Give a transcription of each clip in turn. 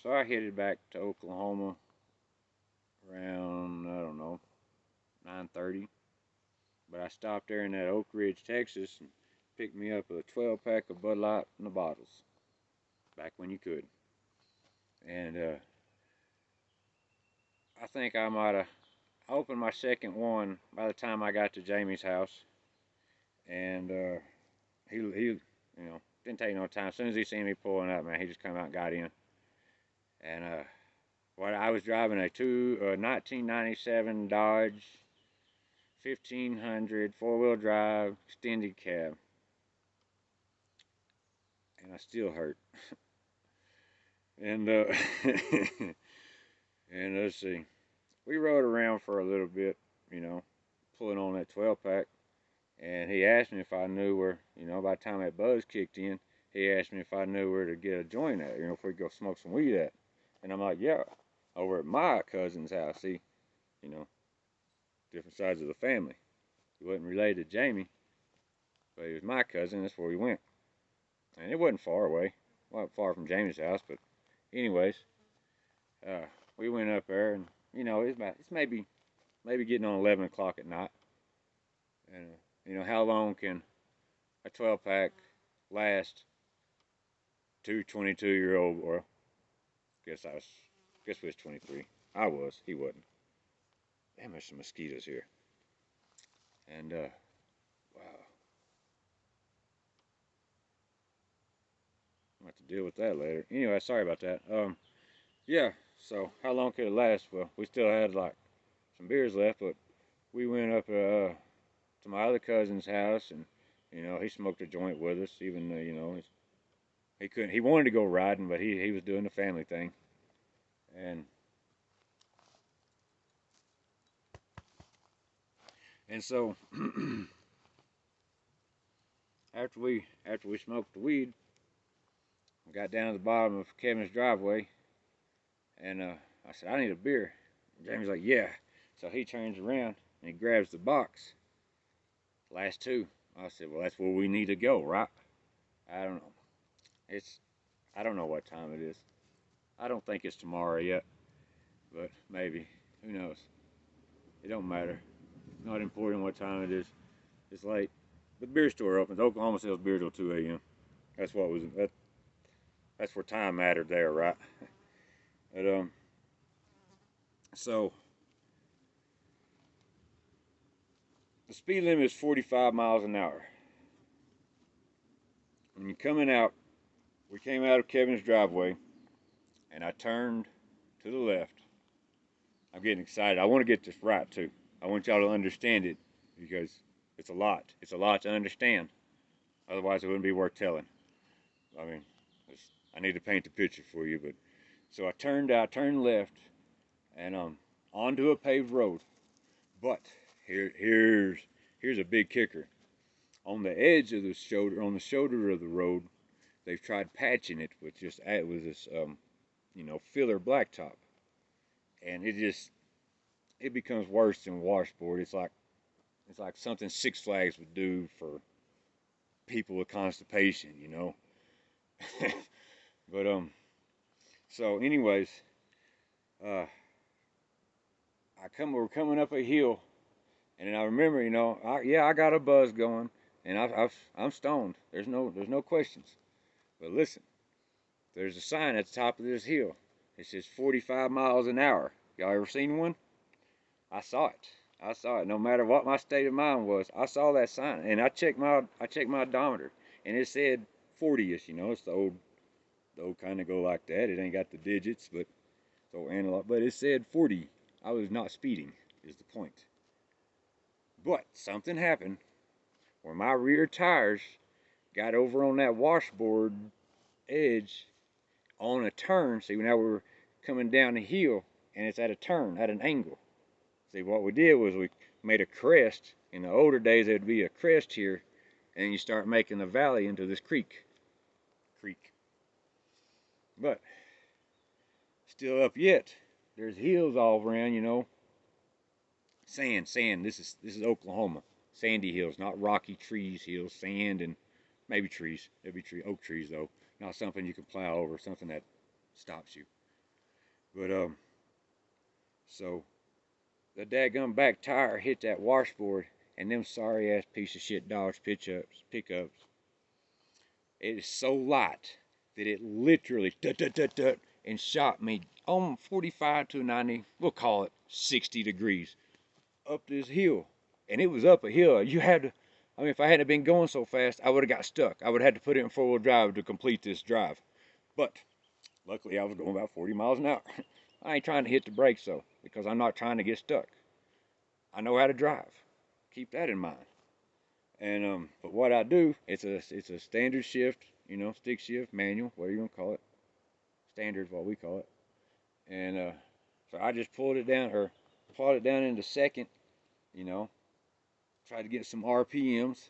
So I headed back to Oklahoma around, I don't know, 9:30. But I stopped there in that Oak Ridge, Texas, and picked me up a 12 pack of Bud Light in the bottles. Back when you could. And I think I might have opened my second one by the time I got to Jamie's house. And didn't take no time. As soon as he seen me pulling up, man, he just come out and got in. And I was driving a 1997 Dodge 1500 four-wheel drive extended cab, and I still hurt. And and let's see, we rode around for a little bit, you know, pulling on that 12 pack. And he asked me if I knew where, by the time that buzz kicked in, he asked me if I knew where to get a joint at, if we go smoke some weed at. And I'm like, yeah, over at my cousin's house. See, you know, different sides of the family. He wasn't related to Jamie, but he was my cousin. That's where we went. And it wasn't far away. Wasn't far from Jamie's house, but anyways, we went up there, and it's maybe getting on 11 o'clock at night. And how long can a 12 pack last two 22-year-old? Or guess we was 23. I was. He wasn't. Damn, there's some mosquitoes here. And wow, I'll have to deal with that later. Anyway, sorry about that. Yeah. So how long could it last? Well, we still had like some beers left, but we went up to my other cousin's house, and he smoked a joint with us. Even though he couldn't, he wanted to go riding, but he was doing the family thing. And so after we smoked the weed, we got down to the bottom of Kevin's driveway, and I said, I need a beer. And Jamie's like, yeah. So he turns around and he grabs the box. Last two. I said, well, that's where we need to go, right? I don't know. I don't know what time it is. I don't think it's tomorrow yet, but maybe. Who knows? It don't matter. Not important what time it is. It's late. The beer store opens. Oklahoma sells beer till 2 a.m. That's where time mattered there, right? But so the speed limit is 45 miles an hour. When you're coming out, we came out of Kevin's driveway, and I turned to the left. I'm getting excited. I want to get this right too. I want y'all to understand it, because it's a lot. It's a lot to understand. Otherwise, it wouldn't be worth telling. I mean, I need to paint the picture for you. But so I turned left, and onto a paved road. But here's a big kicker. On the edge of the shoulder, on the shoulder of the road, they've tried patching it with this filler blacktop, and it becomes worse than washboard. It's like something Six Flags would do for people with constipation, But so anyways, we're coming up a hill, and then I remember, I got a buzz going, and I'm stoned. There's no questions. But listen, there's a sign at the top of this hill. It says 45 miles an hour. Y'all ever seen one? I saw it. No matter what my state of mind was, I saw that sign, and I checked my odometer, and it said 40ish. It's the old kind of go like that. It ain't got the digits, but it's old analog. But it said 40. I was not speeding, is the point. But something happened where my rear tires got over on that washboard edge on a turn. See, now we're coming down the hill, and it's at a turn, at an angle. See, what we did was we made a crest. In the older days, there'd be a crest here, and you start making the valley into this creek. But still up yet. There's hills all around, Sand. This is Oklahoma. Sandy hills, not rocky trees, hills, sand, and maybe trees. There'd be oak trees though. Not something you can plow over, something that stops you. But so the dadgum back tire hit that washboard, and them sorry ass piece of shit Dodge pickups. It is so light that it literally dut, and shot me on 45 to 90, we'll call it 60 degrees up this hill. And it was up a hill. You had to, I mean, if I hadn't been going so fast, I would have got stuck. I would have had to put it in four-wheel drive to complete this drive. But luckily, I was going about 40 miles an hour. I ain't trying to hit the brakes though, because I'm not trying to get stuck. I know how to drive. Keep that in mind. And but what I do, it's a standard shift, you know, stick shift, manual, whatever you want to call it. Standard is what we call it. And so I just pulled it down, or plot it down into second, you know, try to get some RPMs,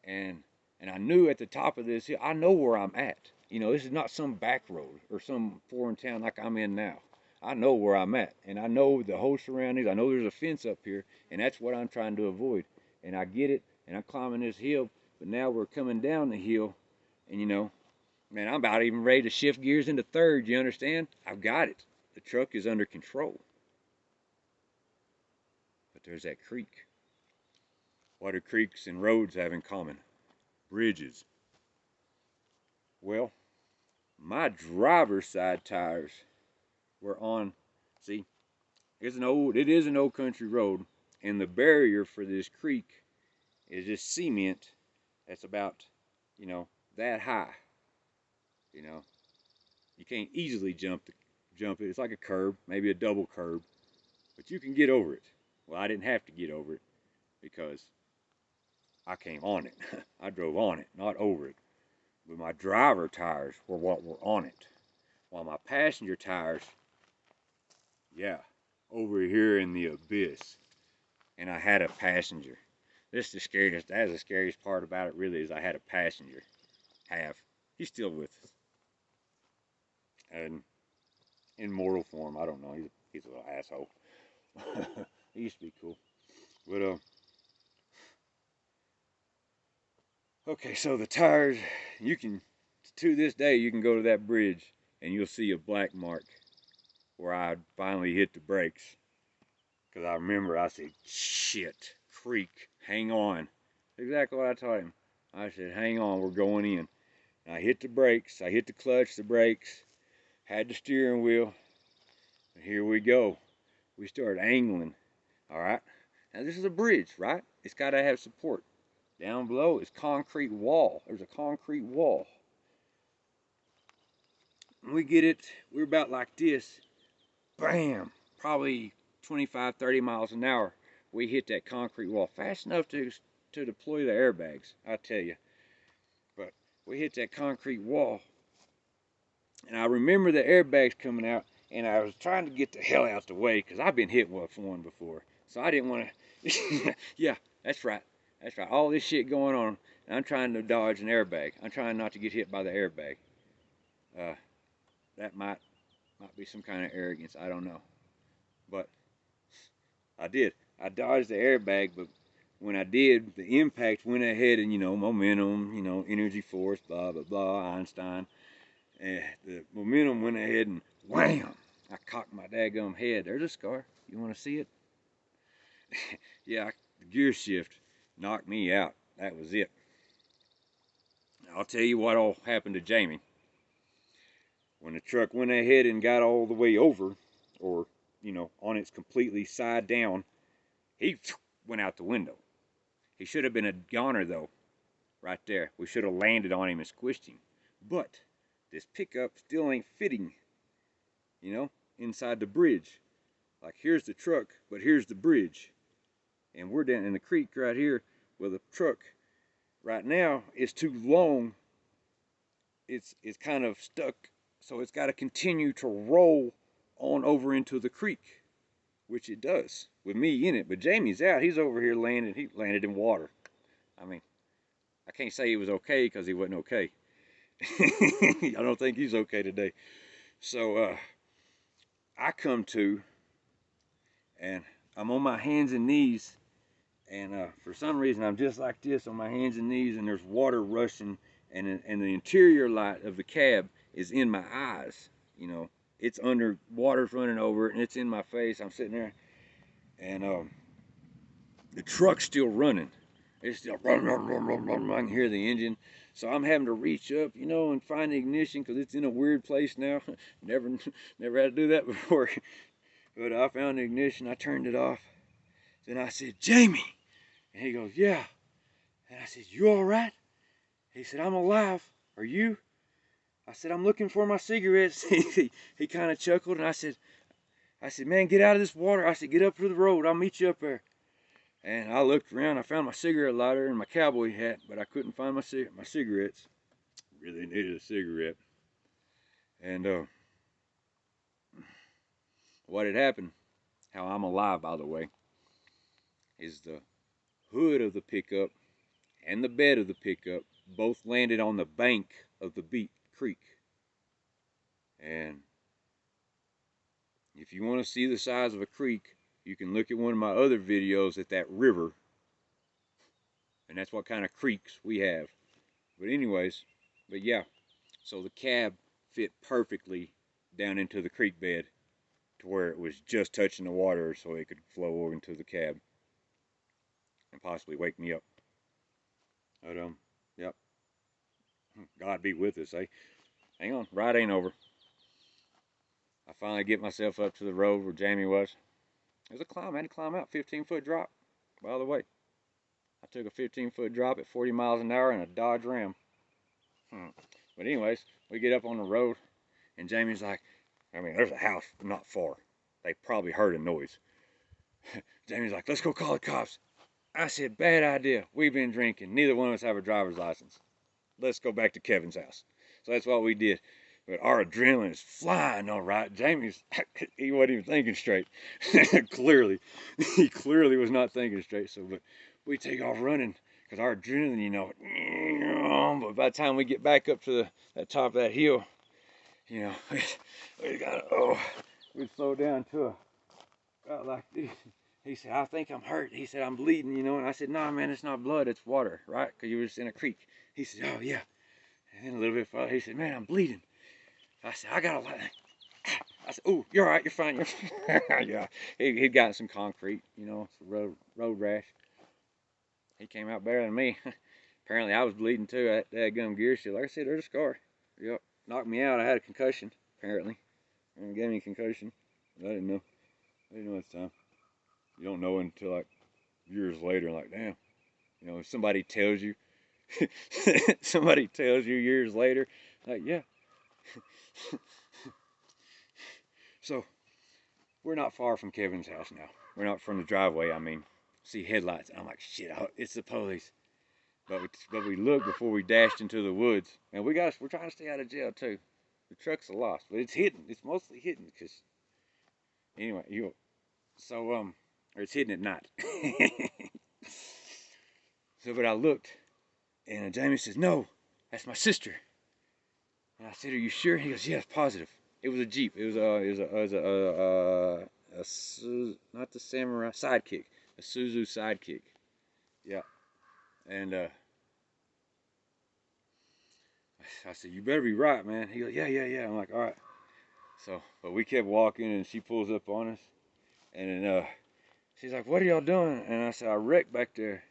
and and I knew at the top of this hill, I know where I'm at. You know, this is not some back road or some foreign town like I'm in now. I know where I'm at, and I know the whole surroundings. I know there's a fence up here, and that's what I'm trying to avoid. And I get it, and I'm climbing this hill, but now we're coming down the hill, and you know, man, I'm about even ready to shift gears into third. You understand? I've got it. The truck is under control. But there's that creek. What do creeks and roads have in common? Bridges. Well, my driver's side tires were on. See, it is an old country road, and the barrier for this creek is just cement that's about, you know, that high. You know, you can't easily jump it. It's like a curb, maybe a double curb, but you can get over it. Well, I didn't have to get over it because I came on it. I drove on it, not over it. But my driver tires were what were on it, while my passenger tires, yeah, over here in the abyss. And I had a passenger. This is the scariest. That is the scariest part about it. Really, is I had a passenger. He's still with us, and in mortal form. I don't know. He's a little asshole. He used to be cool, but okay. So the tires, you can, to this day, you can go to that bridge and you'll see a black mark where I finally hit the brakes. Because I remember I said, shit, creek, hang on. Exactly what I told him. I said, hang on, we're going in. And I hit the brakes, I hit the clutch, the brakes, had the steering wheel, and here we go. We started angling, all right? Now this is a bridge, right? It's got to have support. Down below is concrete wall. There's a concrete wall. When we get it, we're about like this. Bam! Probably 25, 30 miles an hour. We hit that concrete wall fast enough to deploy the airbags, I tell you. But we hit that concrete wall, and I remember the airbags coming out, and I was trying to get the hell out the way because I've been hit with one before, so I didn't want to. Yeah, that's right. That's right. All this shit going on, and I'm trying to dodge an airbag. I'm trying not to get hit by the airbag. Uh, that might be some kind of arrogance. I don't know, but I did. I dodged the airbag, but when I did, the impact went ahead and, you know, momentum, you know, energy force, blah, blah, blah, Einstein. And the momentum went ahead and wham! I cocked my daggum head. There's a scar. You want to see it? Yeah, the gear shift knocked me out. That was it. I'll tell you what all happened to Jamie. When the truck went ahead and got all the way over, or, you know, on its completely side down, he went out the window. He should have been a goner, though, right there. We should have landed on him and squished him. But this pickup still ain't fitting, you know, inside the bridge. Like, here's the truck, but here's the bridge. And we're down in the creek right here. Well, the truck right now is too long. It's kind of stuck, so it's got to continue to roll on over into the creek, which it does with me in it. But Jamie's out. He's over here landing. He landed in water. I mean, I can't say he was okay because he wasn't okay. I don't think he's okay today. So I come to, and I'm on my hands and knees, and for some reason I'm just like this on my hands and knees, and there's water rushing, and the interior light of the cab is in my eyes, you know, it's under, water's running over it, and it's in my face. I'm sitting there, and the truck's still running. It's still run, run, run, run, run. I can hear the engine. So I'm having to reach up, you know, and find the ignition because it's in a weird place now. never, never had to do that before. But I found the ignition. I turned it off. Then I said, Jamie. And he goes, yeah. And I said, you all right? He said, I'm alive. Are you? I said, I'm looking for my cigarettes. he kind of chuckled, and I said, man, get out of this water. I said, get up to the road. I'll meet you up there. And I looked around. I found my cigarette lighter and my cowboy hat, but I couldn't find my cigarettes. Really needed a cigarette. And what had happened, how I'm alive, by the way, is the hood of the pickup and the bed of the pickup both landed on the bank of the creek. And if you want to see the size of a creek, you can look at one of my other videos at that river. And that's what kind of creeks we have. But anyways, but yeah, so the cab fit perfectly down into the creek bed to where it was just touching the water so it could flow over into the cab and possibly wake me up. But yep. God be with us, eh? Hang on, ride ain't over. I finally get myself up to the road where Jamie was. There's a climb. I had to climb out, 15-foot drop, by the way. I took a 15-foot drop at 40 miles an hour in a Dodge Ram. But anyways, we get up on the road, and Jamie's like, I mean, there's a house not far. They probably heard a noise. Jamie's like, let's go call the cops. I said, bad idea. We've been drinking. Neither one of us have a driver's license. Let's go back to Kevin's house. So that's what we did. But our adrenaline is flying, all right. Jamie's, he wasn't even thinking straight. Clearly. He clearly was not thinking straight. So, but we take off running because our adrenaline, you know, but by the time we get back up to that top of that hill, you know, we'd slow down to about like this. He said, I think I'm hurt. He said, I'm bleeding, you know. And I said, no, man, it's not blood, it's water, right? Because you were just in a creek. He said, oh, yeah. And then a little bit farther, he said, man, I'm bleeding. I said, I got a lot. I said, oh, you're all right, you're fine. Yeah, he'd gotten some concrete, you know, some road rash. He came out better than me. Apparently, I was bleeding too. That gum gear shit. Like I said, there's a scar. Yep, knocked me out. I had a concussion, apparently. And gave me a concussion. I didn't know. I didn't know at the time. You don't know until like years later, like, damn. You know, if somebody tells you, years later, like, yeah. So, we're not far from Kevin's house now. We're not from the driveway, I mean. See headlights. I'm like, shit, it's the police. But we looked before we dashed into the woods. And we're trying to stay out of jail, too. The truck's a loss, but it's hidden. It's mostly hidden, because, anyway, or it's hidden at night. So, but I looked, and Jamie says, no, that's my sister. And I said, are you sure? He goes, yes, positive. It was a Jeep. It was not the Samurai, Sidekick. A Suzu Sidekick. Yeah. And I said, you better be right, man. He goes, yeah. I'm like, all right. So, but we kept walking, and she pulls up on us. And then she's like, what are y'all doing? And I said, I wrecked back there.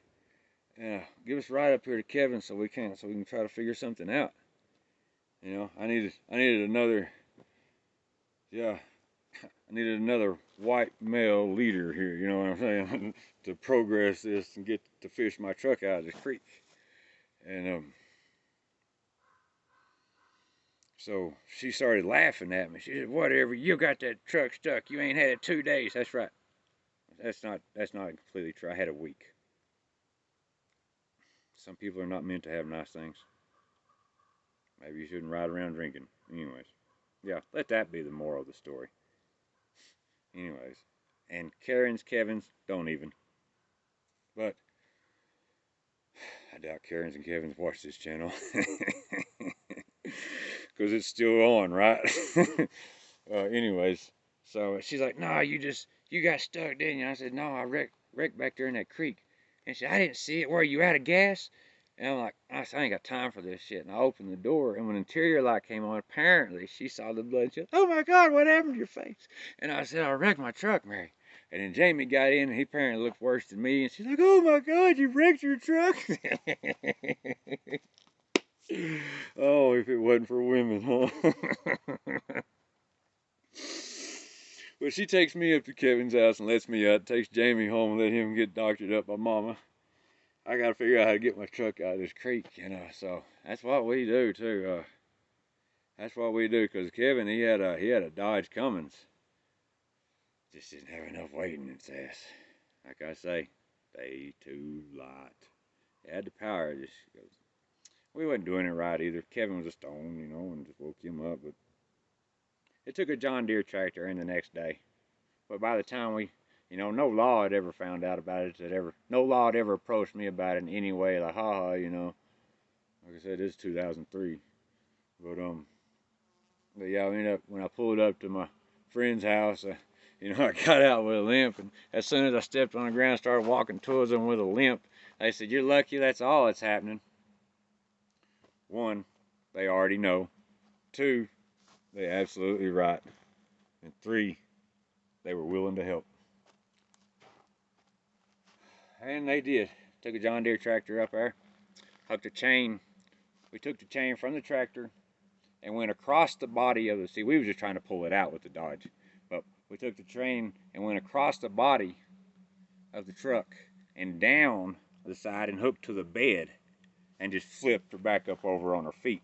Give us a ride up here to Kevin so we can try to figure something out. You know, I needed another, I needed another white male leader here, you know what I'm saying, to progress this and get to fish my truck out of this creek. And so she started laughing at me. She said, whatever, you got that truck stuck. You ain't had it 2 days. That's right. That's not completely true. I had a week. Some people are not meant to have nice things. Maybe you shouldn't ride around drinking. Anyways. Yeah, let that be the moral of the story. Anyways. And Kevin's, don't even. But I doubt Karen's and Kevin's watch this channel. Because it's still on, right? Anyways. So she's like, no, you got stuck, didn't you? I said, no, I wrecked back there in that creek. And she said, I didn't see it. Were you out of gas? And I'm like, I ain't got time for this shit. And I opened the door, and when the interior light came on, apparently she saw the blood. She goes, "Oh my God, what happened to your face?" And I said, "I wrecked my truck, Mary." And then Jamie got in, and he apparently looked worse than me. And she's like, "Oh my God, you wrecked your truck." Oh, if it wasn't for women, huh? Well, she takes me up to Kevin's house and lets me out, takes Jamie home and let him get doctored up by Mama. I gotta figure out how to get my truck out of this creek, so that's what we do too. That's what we do, cause Kevin, he had a Dodge Cummins. Just didn't have enough weight in its ass. Like I say, they too light. It had the power, just goes. We wasn't doing it right either. Kevin was a stone, and just woke him up. But it took a John Deere tractor in the next day. But by the time no law had ever found out about it. No law had ever approached me about it in any way. Like, haha, Like I said, this is 2003. But yeah, I ended up when I pulled up to my friend's house. I got out with a limp, and as soon as I stepped on the ground, started walking towards them with a limp. They said, "You're lucky. That's all that's happening." One, they already know. Two, they absolutely right. And three, they were willing to help. And they did. Took a John Deere tractor up there, hooked a chain. We took the chain from the tractor and went across the body of the. See, we were just trying to pull it out with the Dodge, but we took the train and went across the body of the truck and down the side and hooked to the bed and just flipped her back up over on her feet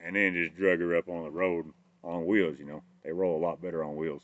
and then just drug her up on the road on wheels. They roll a lot better on wheels.